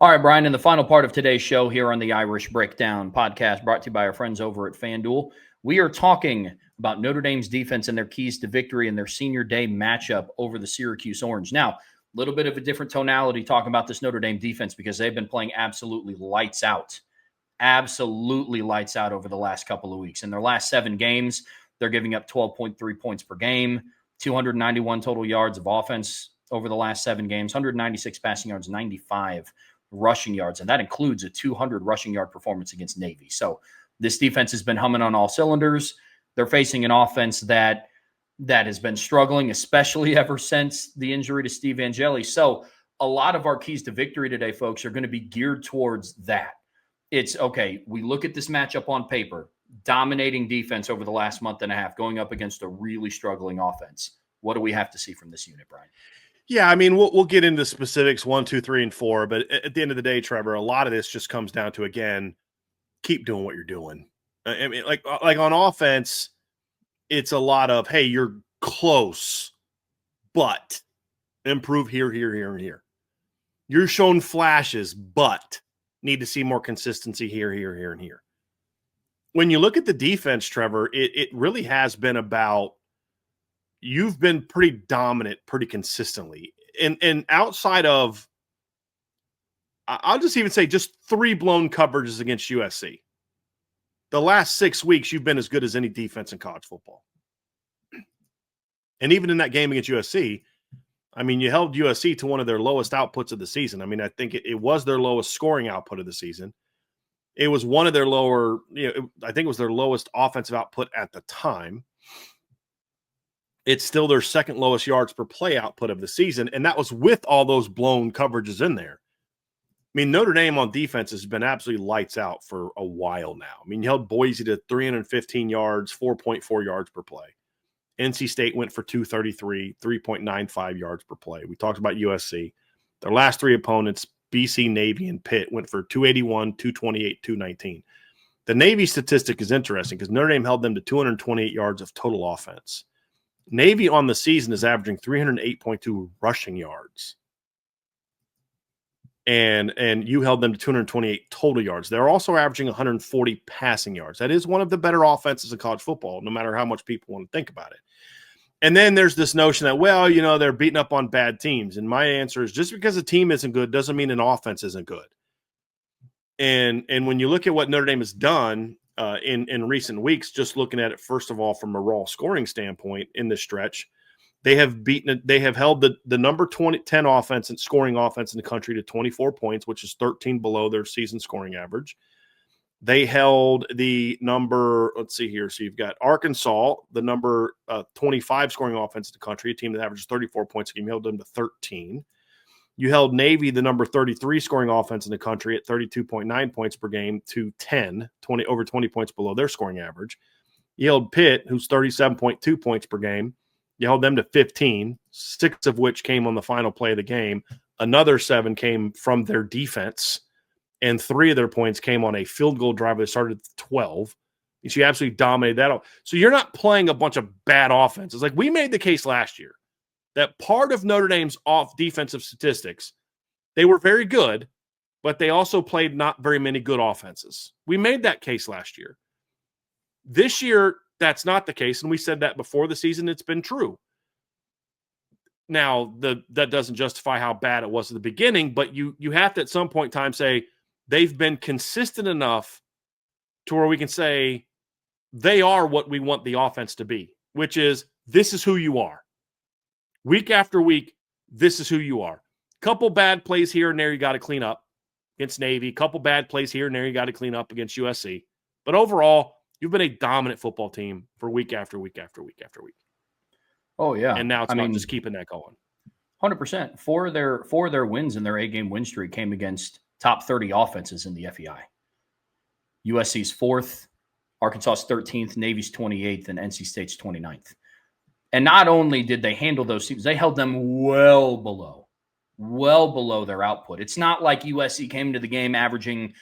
All right, Brian, in the final part of today's show here on the Irish Breakdown podcast, brought to you by our friends over at FanDuel, we are talking about Notre Dame's defense and their keys to victory in their senior day matchup over the Syracuse Orange. Now, a little bit of a different tonality talking about this Notre Dame defense because they've been playing absolutely lights out over the last couple of weeks. In their last 7 games, they're giving up 12.3 points per game, 291 total yards of offense over the last 7 games, 196 passing yards, 95 rushing yards, and that includes a 200 rushing yard performance against Navy. So this defense has been humming on all cylinders. They're facing an offense that has been struggling, especially ever since the injury to Steve Angeli. So a lot of our keys to victory today, folks, are going to be geared towards that. It's, okay, we look at this matchup on paper, dominating defense over the last month and a half, going up against a really struggling offense. What do we have to see from this unit, Brian? Yeah, I mean, we'll get into specifics 1, 2, 3, and 4, but at the end of the day, Trevor, a lot of this just comes down to, again, keep doing what you're doing. I mean, like on offense, it's a lot of, hey, you're close, but improve here, and here. You're showing flashes, but need to see more consistency here, and here. When you look at the defense, Trevor, it really has been about, you've been pretty dominant, pretty consistently. And outside of, I'll just even say just 3 blown coverages against USC. The last 6 weeks, you've been as good as any defense in college football. And even in that game against USC, I mean, you held USC to one of their lowest outputs of the season. I mean, I think it was their lowest scoring output of the season. It was one of their lower, I think it was their lowest offensive output at the time. It's still their second lowest yards per play output of the season, and that was with all those blown coverages in there. I mean, Notre Dame on defense has been absolutely lights out for a while now. I mean, you held Boise to 315 yards, 4.4 yards per play. NC State went for 233, 3.95 yards per play. We talked about USC. Their last 3 opponents, BC, Navy, and Pitt, went for 281, 228, 219. The Navy statistic is interesting because Notre Dame held them to 228 yards of total offense. Navy on the season is averaging 308.2 rushing yards. And you held them to 228 total yards. They're also averaging 140 passing yards. That is one of the better offenses in college football, no matter how much people want to think about it. And then there's this notion that, well, they're beating up on bad teams. And my answer is, just because a team isn't good doesn't mean an offense isn't good. And when you look at what Notre Dame has done in recent weeks, just looking at it, first of all, from a raw scoring standpoint in this stretch, they have held the number 10 offense and scoring offense in the country to 24 points, which is 13 below their season scoring average. They held the number, let's see here. So you've got Arkansas, the number 25 scoring offense in the country, a team that averages 34 points a game. You held them to 13. You held Navy, the number 33 scoring offense in the country, at 32.9 points per game, to 20 points below their scoring average. You held Pitt, who's 37.2 points per game. You held them to 15, 6 of which came on the final play of the game. Another 7 came from their defense, and 3 of their points came on a field goal drive that started at 12. So you absolutely dominated that. So you're not playing a bunch of bad offenses. Like we made the case last year that part of Notre Dame's off defensive statistics, they were very good, but they also played not very many good offenses. We made that case last year. This year, that's not the case, and we said that before the season. It's been true. Now, that doesn't justify how bad it was at the beginning, but you have to at some point in time say they've been consistent enough to where we can say they are what we want the offense to be, which is this is who you are. Week after week, this is who you are. Couple bad plays here and there you got to clean up against Navy. Couple bad plays here and there you got to clean up against USC. But overall, you've been a dominant football team for week after week after week after week. Oh, yeah. And now it's about just keeping that going. 100%. 4 of their wins in their 8-game win streak came against top 30 offenses in the FEI. USC's 4th, Arkansas's 13th, Navy's 28th, and NC State's 29th. And not only did they handle those teams, they held them well below their output. It's not like USC came into the game averaging,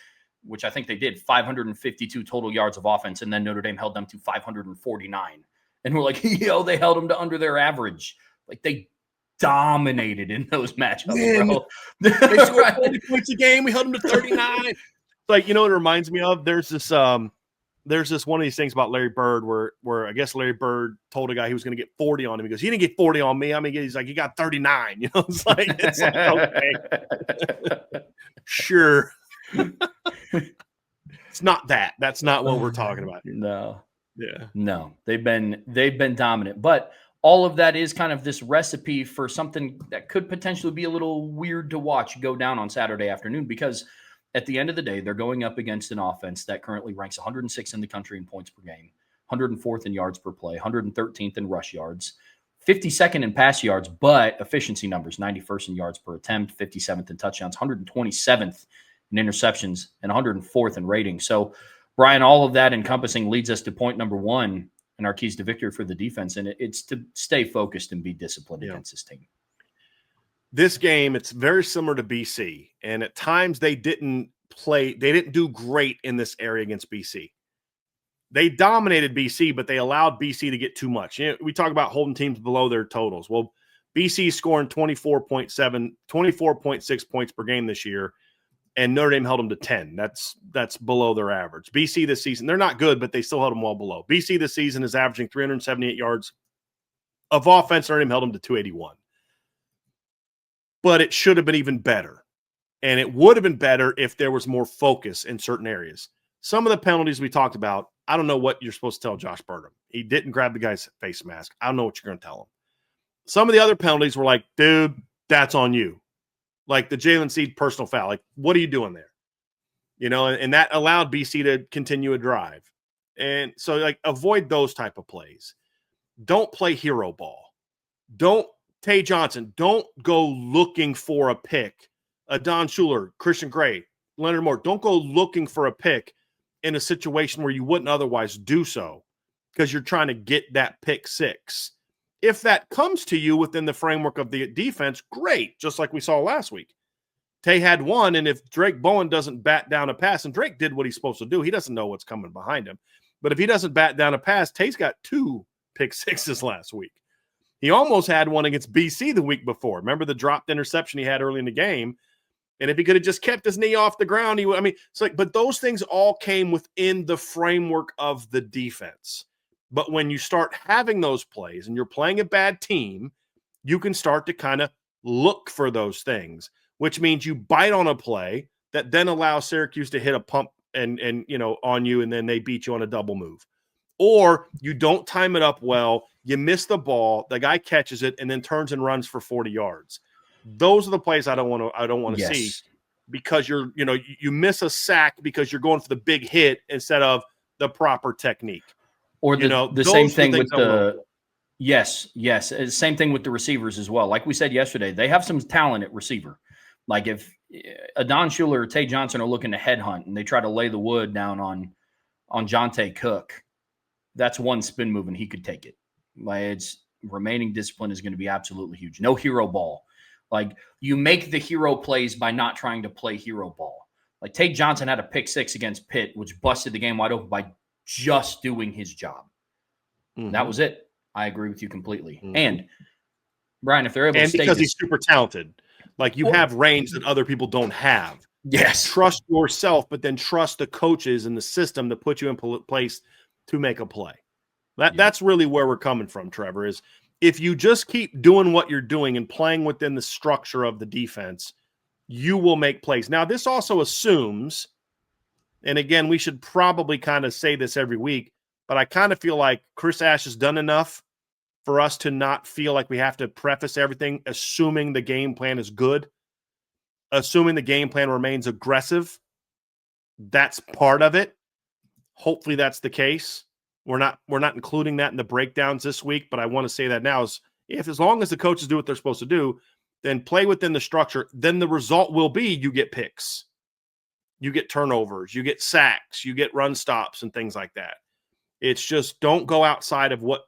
which I think they did, 552 total yards of offense, and then Notre Dame held them to 549. And we're like, they held them to under their average. Like, they dominated in those matchups, Man, bro. they scored 40 points a game. We held them to 39. Like, you know what it reminds me of? There's this one of these things about Larry Bird where I guess Larry Bird told a guy he was going to get 40 on him. He goes, "He didn't get 40 on me." I mean, he's like, "You got 39." You know, it's like okay, sure. It's not that. That's not what we're talking about. No. Yeah. No. They've been dominant. But all of that is kind of this recipe for something that could potentially be a little weird to watch go down on Saturday afternoon, because at the end of the day, they're going up against an offense that currently ranks 106 in the country in points per game, 104th in yards per play, 113th in rush yards, 52nd in pass yards, but efficiency numbers, 91st in yards per attempt, 57th in touchdowns, 127th in interceptions, and 104th in rating. So, Bryan, all of that encompassing leads us to point number one in our keys to victory for the defense, and it's to stay focused and be disciplined against this team. This game, it's very similar to BC, and at times they didn't do great in this area against BC. They dominated BC, but they allowed BC to get too much. You know, we talk about holding teams below their totals. Well, BC scoring 24.6 points per game this year, and Notre Dame held them to 10. That's below their average. BC this season, they're not good, but they still held them well below. BC this season is averaging 378 yards of offense. Notre Dame held them to 281. But it should have been even better. And it would have been better if there was more focus in certain areas. Some of the penalties we talked about, I don't know what you're supposed to tell Josh Burnham. He didn't grab the guy's face mask. I don't know what you're going to tell him. Some of the other penalties were like, dude, that's on you. Like the Jalen Seed personal foul. Like, what are you doing there? You know, and that allowed BC to continue a drive. And so, like, avoid those type of plays. Don't play hero ball. Tay Johnson, don't go looking for a pick. Don Schuler, Christian Gray, Leonard Moore, don't go looking for a pick in a situation where you wouldn't otherwise do so because you're trying to get that pick six. If that comes to you within the framework of the defense, great, just like we saw last week. Tay had one, and if Drake Bowen doesn't bat down a pass, and Drake did what he's supposed to do, he doesn't know what's coming behind him. But if he doesn't bat down a pass, Tay's got 2 pick sixes last week. He almost had one against BC the week before. Remember the dropped interception he had early in the game? And if he could have just kept his knee off the ground, he would. I mean, it's like, but those things all came within the framework of the defense. But when you start having those plays and you're playing a bad team, you can start to kind of look for those things, which means you bite on a play that then allows Syracuse to hit a pump and you know, on you, and then they beat you on a double move. Or you don't time it up well, you miss the ball, the guy catches it, and then turns and runs for 40 yards. Those are the plays I don't want to see, because you miss a sack because you're going for the big hit instead of the proper technique. Or the same thing with same thing with the receivers as well. Like we said yesterday, they have some talent at receiver. Like if Don Schuler or Tay Johnson are looking to headhunt and they try to lay the wood down on Jonte Cook, that's one spin move and he could take it. Like, it's remaining discipline is going to be absolutely huge. No hero ball. Like, you make the hero plays by not trying to play hero ball. Like, Tay Johnson had a pick 6 against Pitt, which busted the game wide open by just doing his job. Mm-hmm. That was it. I agree with you completely. Mm-hmm. And Bryan, if they're able to stay because he's super talented, like you have range that other people don't have. Yes. Trust yourself, but then trust the coaches and the system to put you in place to make a play. That's really where we're coming from, Trevor, is if you just keep doing what you're doing and playing within the structure of the defense, you will make plays. Now, this also assumes, and again, we should probably kind of say this every week, but I kind of feel like Chris Ash has done enough for us to not feel like we have to preface everything assuming the game plan is good, assuming the game plan remains aggressive. That's part of it. Hopefully that's the case. We're not including that in the breakdowns this week, but I want to say that now is as long as the coaches do what they're supposed to do, then play within the structure, then the result will be you get picks, you get turnovers, you get sacks, you get run stops and things like that. It's just don't go outside of what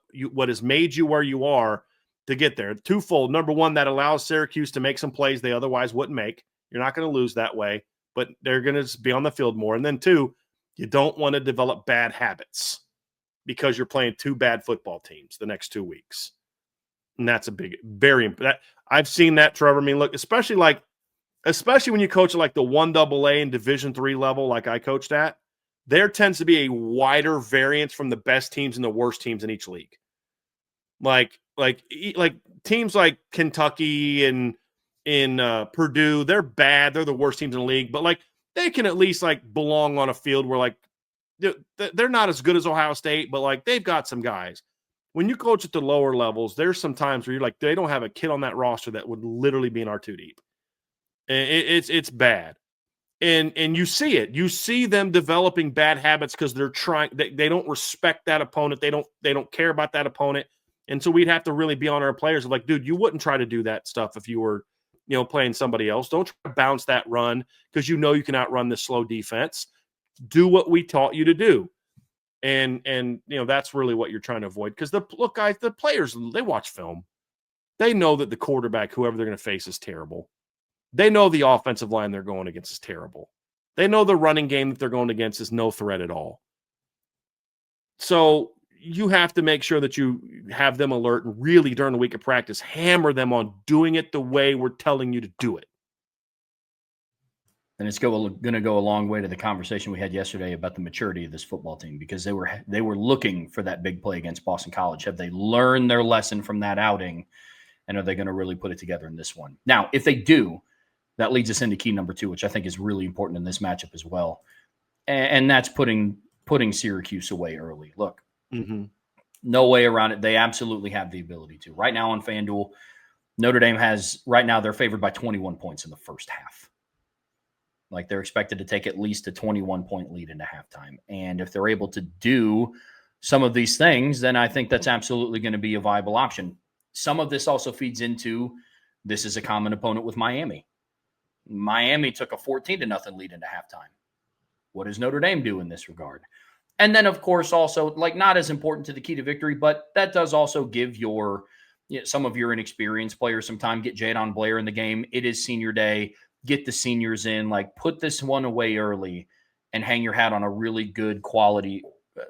has made you where you are to get there. Twofold. Number one, that allows Syracuse to make some plays they otherwise wouldn't make. You're not going to lose that way, but they're going to be on the field more. And then two, you don't want to develop bad habits because you're playing 2 bad football teams the next 2 weeks. And that's a big, I've seen that, Trevor. I mean, look, especially when you coach at like the 1AA and Division III level, like I coached at, there tends to be a wider variance from the best teams and the worst teams in each league. Like teams like Kentucky and in Purdue, they're bad. They're the worst teams in the league, but like they can at least like belong on a field where like they're not as good as Ohio State, but like they've got some guys. When you coach at the lower levels, there's some times where you're like, they don't have a kid on that roster that would literally be in our two deep. It's bad. And you see it. You see them developing bad habits because they're trying. They don't respect that opponent. They don't care about that opponent. And so we'd have to really be on our players. Like, dude, you wouldn't try to do that stuff if you were, playing somebody else. Don't try to bounce that run because you can outrun this slow defense. Do what we taught you to do. And that's really what you're trying to avoid. Because guys, the players, they watch film. They know that the quarterback, whoever they're going to face, is terrible. They know the offensive line they're going against is terrible. They know the running game that they're going against is no threat at all. So you have to make sure that you have them alert and really during the week of practice, hammer them on doing it the way we're telling you to do it. And it's going to go a long way to the conversation we had yesterday about the maturity of this football team, because they were looking for that big play against Boston College. Have they learned their lesson from that outing? And are they going to really put it together in this one? Now, if they do, that leads us into key number 2, which I think is really important in this matchup as well. And that's putting Syracuse away early. Look, no way around it. They absolutely have the ability to. Right now on FanDuel, Notre Dame they're favored by 21 points in the first half. Like, they're expected to take at least a 21-point lead into halftime. And if they're able to do some of these things, then I think that's absolutely going to be a viable option. Some of this also feeds into, this is a common opponent with Miami. Miami took a 14-0 lead into halftime. What does Notre Dame do in this regard? And then, of course, also, like, not as important to the key to victory, but that does also give some of your inexperienced players some time. Get Jadon Blair in the game. It is senior day. Get the seniors in. Like, put this one away early and hang your hat on a really good quality,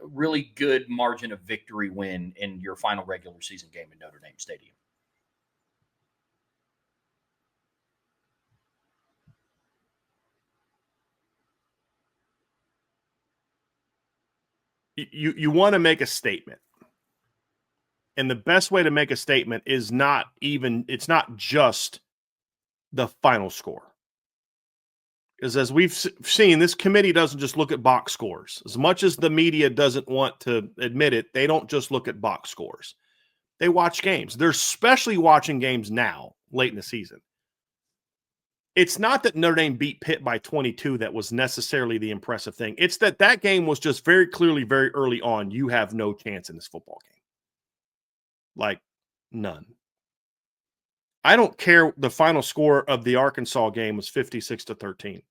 really good margin of victory win in your final regular season game in Notre Dame Stadium. You want to make a statement. And the best way to make a statement is it's not just the final score. Because as we've seen, this committee doesn't just look at box scores. As much as the media doesn't want to admit it, they don't just look at box scores. They watch games. They're especially watching games now, late in the season. It's not that Notre Dame beat Pitt by 22 that was necessarily the impressive thing. It's that game was just very clearly, very early on, you have no chance in this football game. Like, none. I don't care. The final score of the Arkansas game was 56-13.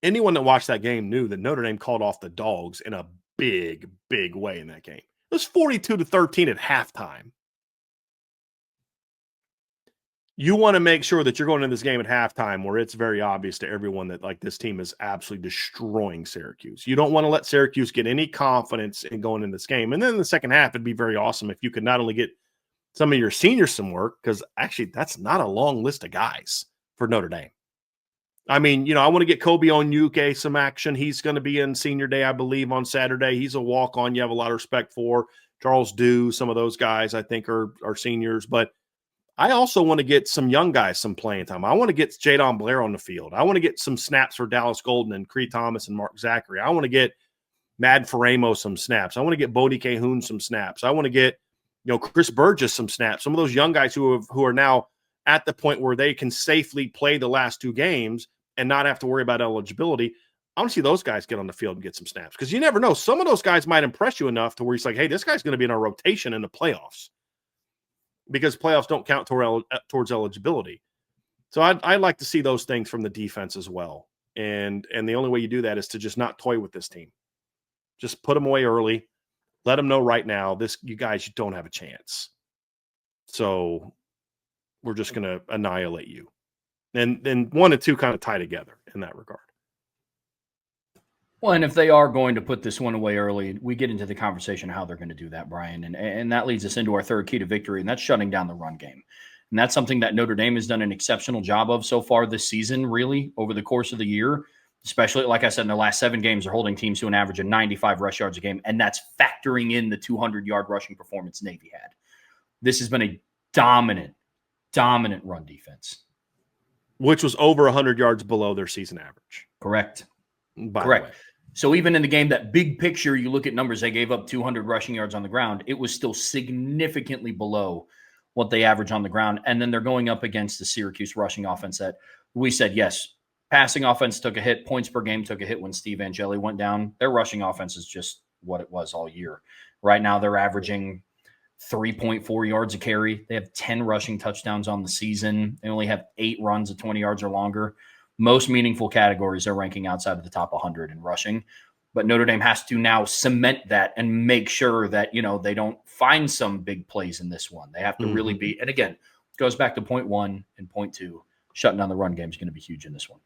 Anyone that watched that game knew that Notre Dame called off the dogs in a big, big way in that game. It was 42-13 at halftime. You want to make sure that you're going into this game at halftime where it's very obvious to everyone that, like, this team is absolutely destroying Syracuse. You don't want to let Syracuse get any confidence in going in this game. And then in the second half, it'd be very awesome if you could not only get some of your seniors some work, because actually that's not a long list of guys for Notre Dame. I mean, I want to get Kobe Onyuke some action. He's going to be in senior day, I believe, on Saturday. He's a walk-on you have a lot of respect for. Charles Dew, some of those guys I think are seniors. But I also want to get some young guys some playing time. I want to get Jadon Blair on the field. I want to get some snaps for Dallas Golden and Cree Thomas and Mark Zachary. I want to get Mad Faramo some snaps. I want to get Bodie Cahoon some snaps. I want to get Chris Burgess some snaps. Some of those young guys who are now at the point where they can safely play the last 2 games and not have to worry about eligibility. I want to see those guys get on the field and get some snaps, because you never know. Some of those guys might impress you enough to where he's like, hey, this guy's going to be in our rotation in the playoffs, because playoffs don't count towards eligibility. So I'd like to see those things from the defense as well. And the only way you do that is to just not toy with this team. Just put them away early. Let them know right now, you guys, you don't have a chance. So we're just going to annihilate you. And then 1 and 2 kind of tie together in that regard. Well, and if they are going to put this one away early, we get into the conversation of how they're going to do that, Brian. And that leads us into our third key to victory, and that's shutting down the run game. And that's something that Notre Dame has done an exceptional job of so far this season, really, over the course of the year. Especially, like I said, in their last 7 games, they're holding teams to an average of 95 rush yards a game, and that's factoring in the 200-yard rushing performance Navy had. This has been a dominant run defense. Which was over 100 yards below their season average. Correct. By Correct. the way. So even in the game, that big picture, you look at numbers, they gave up 200 rushing yards on the ground. It was still significantly below what they average on the ground. And then they're going up against the Syracuse rushing offense that we said, yes, passing offense took a hit. Points per game took a hit when Steve Angeli went down. Their rushing offense is just what it was all year. Right now, they're averaging 3.4 yards a carry. They have 10 rushing touchdowns on the season. They only have 8 runs of 20 yards or longer. Most meaningful categories are ranking outside of the top 100 in rushing. But Notre Dame has to now cement that and make sure that, they don't find some big plays in this one. They have to really be, and again, it goes back to point 1 and point 2. Shutting down the run game is going to be huge in this one.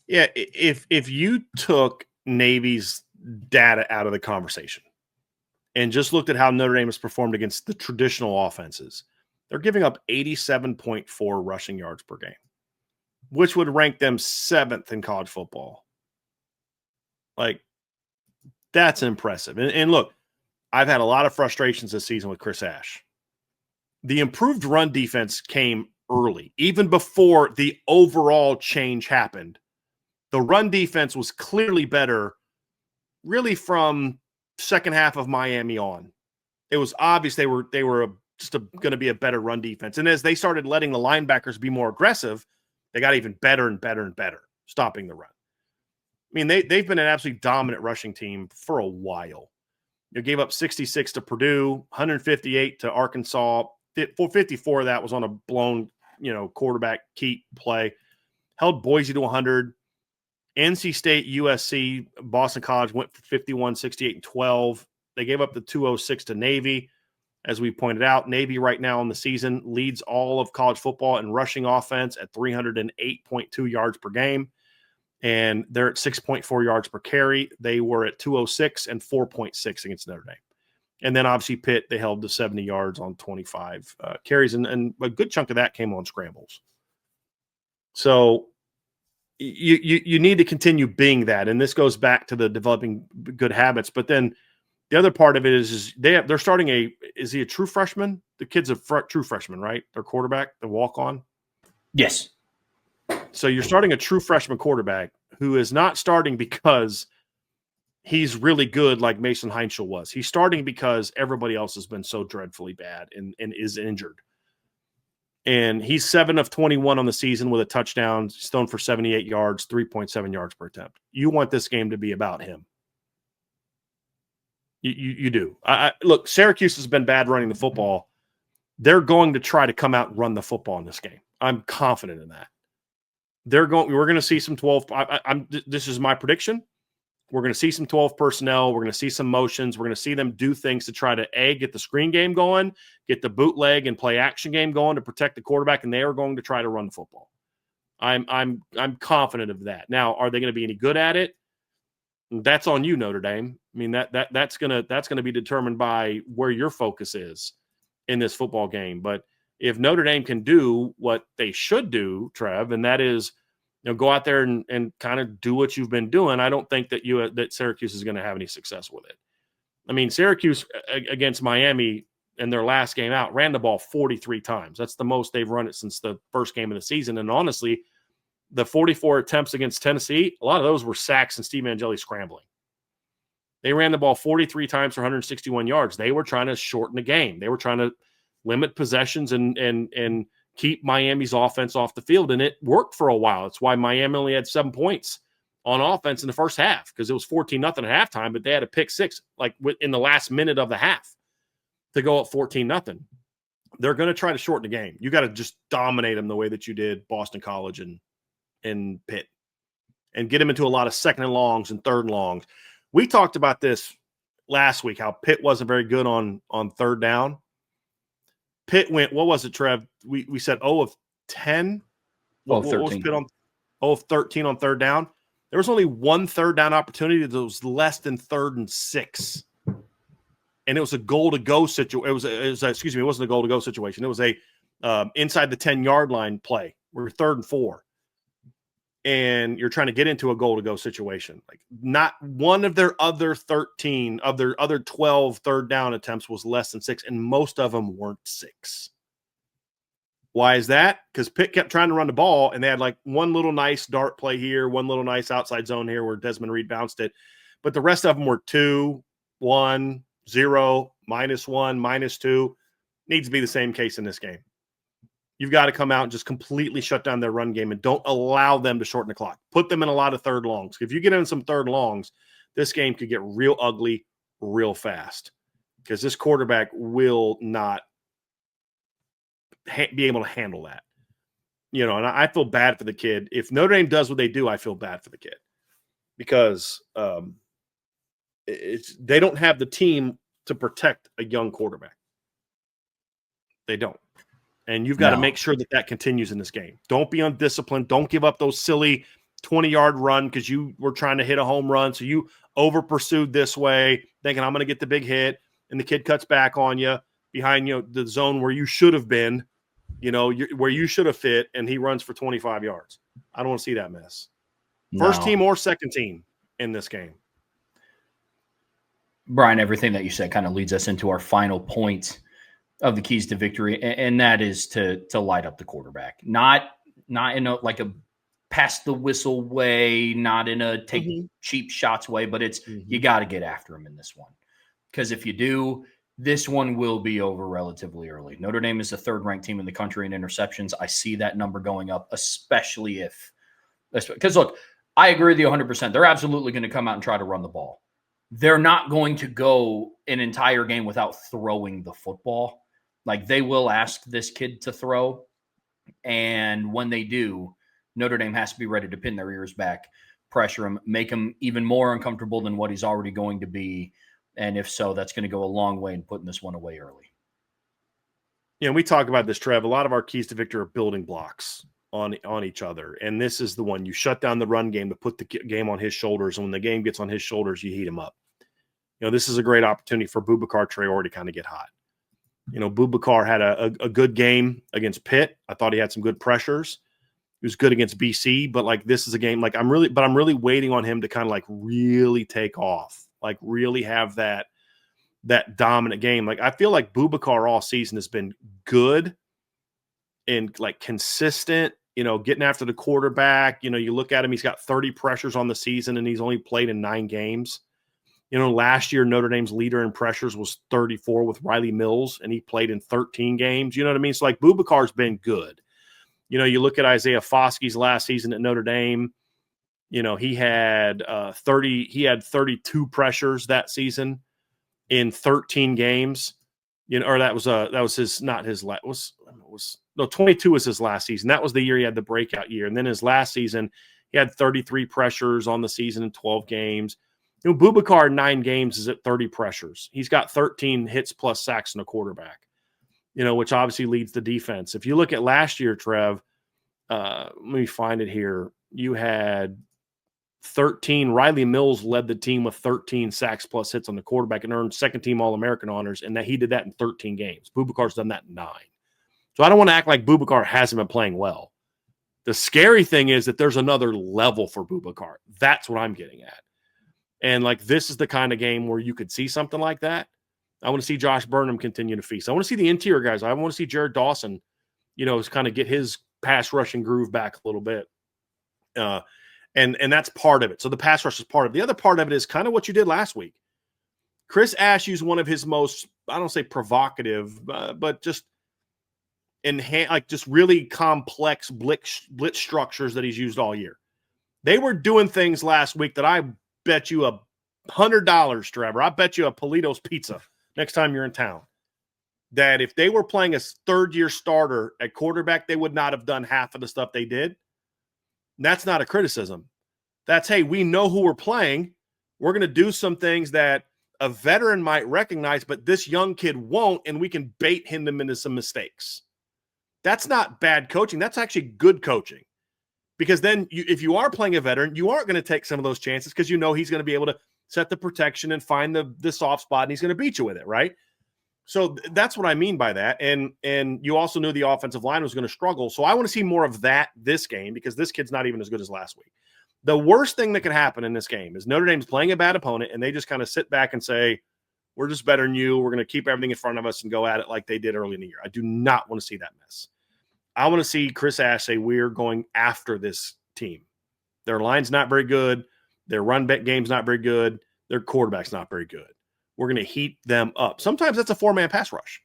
Yeah, if you took Navy's data out of the conversation and just looked at how Notre Dame has performed against the traditional offenses, they're giving up 87.4 rushing yards per game, which would rank them 7th in college football. Like, that's impressive. And look, I've had a lot of frustrations this season with Chris Ash. The improved run defense came early, even before the overall change happened. The run defense was clearly better, really from second half of Miami on. It was obvious they were just going to be a better run defense. And as they started letting the linebackers be more aggressive, they got even better and better and better stopping the run. I mean, they've been an absolutely dominant rushing team for a while. They gave up 66 to Purdue, 158 to Arkansas. 54 of that was on a blown, quarterback keep play. Held Boise to 100. NC State, USC, Boston College went for 51, 68, and 12. They gave up the 206 to Navy. As we pointed out, Navy right now in the season leads all of college football in rushing offense at 308.2 yards per game. And they're at 6.4 yards per carry. They were at 206 and 4.6 against Notre Dame. And then obviously Pitt, they held to 70 yards on 25 carries. And a good chunk of that came on scrambles. So you need to continue being that. And this goes back to the developing good habits. But then the other part of it is they're starting is he a true freshman? The kid's a true freshman, right? Their quarterback, the walk-on? Yes. So you're starting a true freshman quarterback who is not starting because he's really good like Mason Heinschel was. He's starting because everybody else has been so dreadfully bad and is injured. And he's 7 of 21 on the season with a touchdown. He's thrown for 78 yards, 3.7 yards per attempt. You want this game to be about him. You do. Look, Syracuse has been bad running the football. They're going to try to come out and run the football in this game. I'm confident in that. We're going to see some 12. This is my prediction. We're going to see some 12 personnel. We're going to see some motions. We're going to see them do things to try to get the screen game going, get the bootleg and play action game going to protect the quarterback, and they are going to try to run the football. I'm confident of that. Now, are they going to be any good at it? That's on you, Notre Dame. I mean, that's gonna be determined by where your focus is in this football game. But if Notre Dame can do what they should do, Trev, and that is, go out there and kind of do what you've been doing, I don't think that Syracuse is going to have any success with it. I mean, Syracuse against Miami in their last game out ran the ball 43 times. That's the most they've run it since the first game of the season. And honestly, the 44 attempts against Tennessee, a lot of those were sacks and Steve Angeli scrambling. They ran the ball 43 times for 161 yards. They were trying to shorten the game. They were trying to limit possessions and keep Miami's offense off the field, and it worked for a while. That's why Miami only had 7 points on offense in the first half, because it was 14-0 at halftime, but they had a pick six like in the last minute of the half to go up 14-0. They're going to try to shorten the game. You got to just dominate them the way that you did Boston College and Pitt, and get them into a lot of second and longs and third and longs. We talked about this last week, how Pitt wasn't very good on third down. Pitt went, what was it, Trev? We said 0 of 10. What was Pitt on? 0 of 13 on third down. There was only one third down opportunity that was less than 3rd and 6. And it was a goal to go situation. It wasn't a goal to go situation. It was a inside the 10-yard line play. We're 3rd and 4. And you're trying to get into a goal to go situation. Like, not one of their other 13 of their other 12 third down attempts was less than 6, and most of them weren't 6. Why is that? Because Pitt kept trying to run the ball, and they had like one little nice dart play here, one little nice outside zone here where Desmond Reed bounced it. But the rest of them were 2, 1, 0, -1, -2. Needs to be the same case in this game. You've got to come out and just completely shut down their run game and don't allow them to shorten the clock. Put them in a lot of third longs. If you get in some third longs, this game could get real ugly real fast because this quarterback will not be able to handle that. And I feel bad for the kid. If Notre Dame does what they do, I feel bad for the kid because they don't have the team to protect a young quarterback. They don't. And you've got to make sure that continues in this game. Don't be undisciplined. Don't give up those silly 20-yard run because you were trying to hit a home run. So you over-pursued this way, thinking I'm going to get the big hit, and the kid cuts back on you behind the zone where you should have been, where you should have fit, and he runs for 25 yards. I don't want to see that mess. No. First team or second team in this game. Bryan, everything that you said kind of leads us into our final point of the keys to victory, and that is to light up the quarterback. Not in a pass the whistle way, not in a take cheap shots way, but it's you got to get after him in this one. Because if you do, this one will be over relatively early. Notre Dame is the 3rd-ranked team in the country in interceptions. I see that number going up, especially because look, I agree with you 100%. They're absolutely going to come out and try to run the ball. They're not going to go an entire game without throwing the football. Like, they will ask this kid to throw, and when they do, Notre Dame has to be ready to pin their ears back, pressure him, make him even more uncomfortable than what he's already going to be, and if so, that's going to go a long way in putting this one away early. We talk about this, Trev. A lot of our keys to victory are building blocks on each other, and this is the one. You shut down the run game to put the game on his shoulders, and when the game gets on his shoulders, you heat him up. This is a great opportunity for Boubacar Traore to kind of get hot. Boubacar had a good game against Pitt. I thought he had some good pressures. He was good against BC, but this is a game I'm really waiting on him to kind of really take off, really have that dominant game. I feel like Boubacar all season has been good and consistent, getting after the quarterback. You look at him, he's got 30 pressures on the season and he's only played in 9 games. Last year, Notre Dame's leader in pressures was 34 with Riley Mills, and he played in 13 games. You know what I mean? So, Boubacar's been good. You look at Isaiah Foskey's last season at Notre Dame. He had 32 pressures that season in 13 games. Or that was his, not his last, was 22 was his last season. That was the year he had the breakout year. And then his last season, he had 33 pressures on the season in 12 games. Boubacar 9 games is at 30 pressures. He's got 13 hits plus sacks in a quarterback, which obviously leads the defense. If you look at last year, Trev, let me find it here. You had 13. Riley Mills led the team with 13 sacks plus hits on the quarterback and earned second-team All-American honors, and that he did that in 13 games. Boubacar's done that in 9. So I don't want to act like Boubacar hasn't been playing well. The scary thing is that there's another level for Boubacar. That's what I'm getting at. And this is the kind of game where you could see something like that. I want to see Josh Burnham continue to feast. I want to see the interior guys. I want to see Jared Dawson, kind of get his pass rushing groove back a little bit. And that's part of it. So the pass rush is part of it. The other part of it is kind of what you did last week. Chris Ash used one of his most, I don't say provocative, but just just really complex blitz structures that he's used all year. They were doing things last week that I bet you $100, Trevor. I bet you a Polito's pizza next time you're in town. That if they were playing a third-year starter at quarterback, they would not have done half of the stuff they did. And that's not a criticism. That's, hey, we know who we're playing. We're going to do some things that a veteran might recognize, but this young kid won't, and we can bait him into some mistakes. That's not bad coaching. That's actually good coaching. Because then if you are playing a veteran, you aren't going to take some of those chances because you know he's going to be able to set the protection and find the soft spot, and he's going to beat you with it, right? So that's what I mean by that. And you also knew the offensive line was going to struggle. So I want to see more of that this game because this kid's not even as good as last week. The worst thing that could happen in this game is Notre Dame's playing a bad opponent, and they just kind of sit back and say, we're just better than you. We're going to keep everything in front of us and go at it like they did early in the year. I do not want to see that mess. I want to see Chris Ash say we're going after this team. Their line's not very good. Their run back game's not very good. Their quarterback's not very good. We're going to heat them up. Sometimes that's a 4-man pass rush.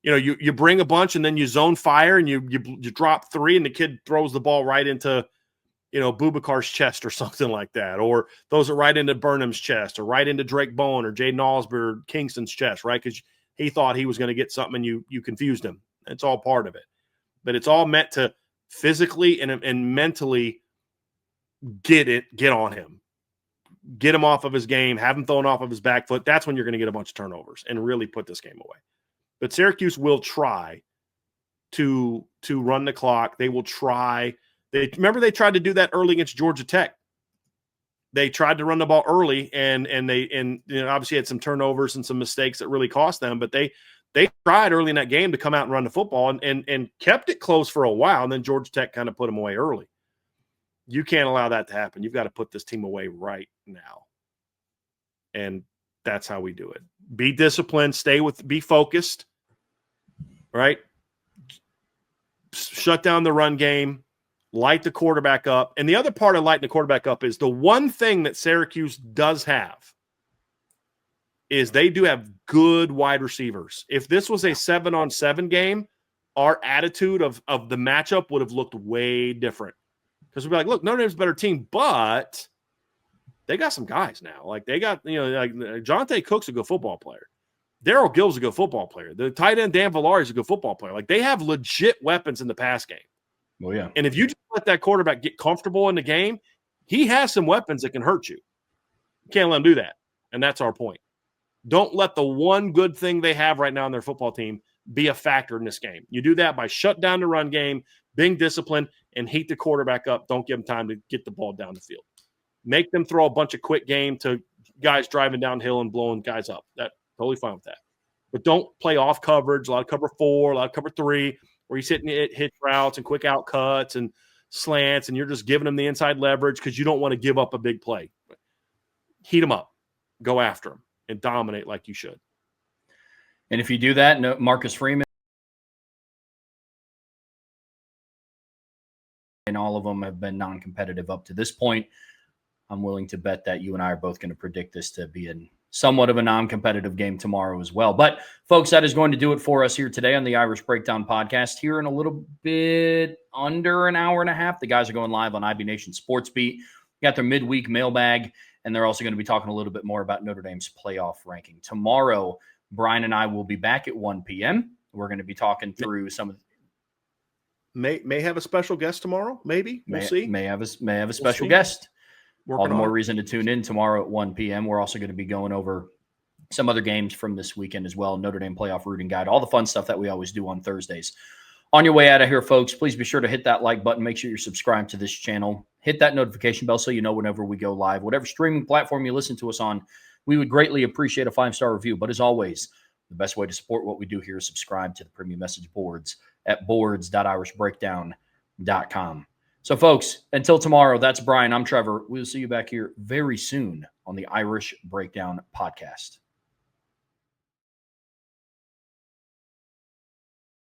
You know, you bring a bunch and then you zone fire and you drop 3 and the kid throws the ball right into, you know, Bubakar's chest or something like that, or throws it right into Burnham's chest or right into Drake Bowen or Jaden Osborne or Kingston's chest, right? Because he thought he was going to get something and you confused him. It's all part of it. But it's all meant to physically and mentally get on him. Get him off of his game, have him thrown off of his back foot. That's when you're going to get a bunch of turnovers and really put this game away. But Syracuse will try to run the clock. They will try. They tried to do that early against Georgia Tech. They tried to run the ball early and you know, obviously had some turnovers and some mistakes that really cost them, but they tried early in that game to come out and run the football and kept it close for a while, and then Georgia Tech kind of put them away early. You can't allow that to happen. You've got to put this team away right now. And that's how we do it. Be disciplined, be focused, right? Shut down the run game, light the quarterback up. And the other part of lighting the quarterback up is the one thing that Syracuse does have is they do have good wide receivers. If this was a 7-on-7 game, our attitude of the matchup would have looked way different. Because we'd be like, look, Notre Dame's a better team, but they got some guys now. Like they got, you know, like Jonte Cook's a good football player. Daryl Gill's a good football player. The tight end Dan Villari is a good football player. Like they have legit weapons in the pass game. Oh, yeah. And if you just let that quarterback get comfortable in the game, he has some weapons that can hurt you. You can't let him do that. And that's our point. Don't let the one good thing they have right now in their football team be a factor in this game. You do that by shut down the run game, being disciplined, and heat the quarterback up. Don't give them time to get the ball down the field. Make them throw a bunch of quick game to guys driving downhill and blowing guys up. That's totally fine with that. But don't play off coverage, a lot of cover 4, a lot of cover 3, where he's hitting hit routes and quick out cuts and slants, and you're just giving them the inside leverage because you don't want to give up a big play. Heat them up. Go after them and dominate like you should. And if you do that, Marcus Freeman and all of them have been non-competitive up to this point. I'm willing to bet that you and I are both going to predict this to be somewhat of a non-competitive game tomorrow as well. But, folks, that is going to do it for us here today on the Irish Breakdown Podcast. Here in a little bit under an hour and a half, the guys are going live on IB Nation Sports Beat. Got their midweek mailbag, and they're also going to be talking a little bit more about Notre Dame's playoff ranking. Tomorrow, Bryan and I will be back at 1 p.m. We're going to be talking through some of the may have a special guest tomorrow, maybe. We'll see. May have a special guest. Working all the more reason to tune in tomorrow at 1 p.m. We're also going to be going over some other games from this weekend as well, Notre Dame playoff rooting guide, all the fun stuff that we always do on Thursdays. On your way out of here, folks, please be sure to hit that like button. Make sure you're subscribed to this channel. Hit that notification bell so you know whenever we go live. Whatever streaming platform you listen to us on, we would greatly appreciate a 5-star review. But as always, the best way to support what we do here is subscribe to the premium message boards at boards.irishbreakdown.com. So, folks, until tomorrow, that's Bryan. I'm Trevor. We'll see you back here very soon on the Irish Breakdown Podcast.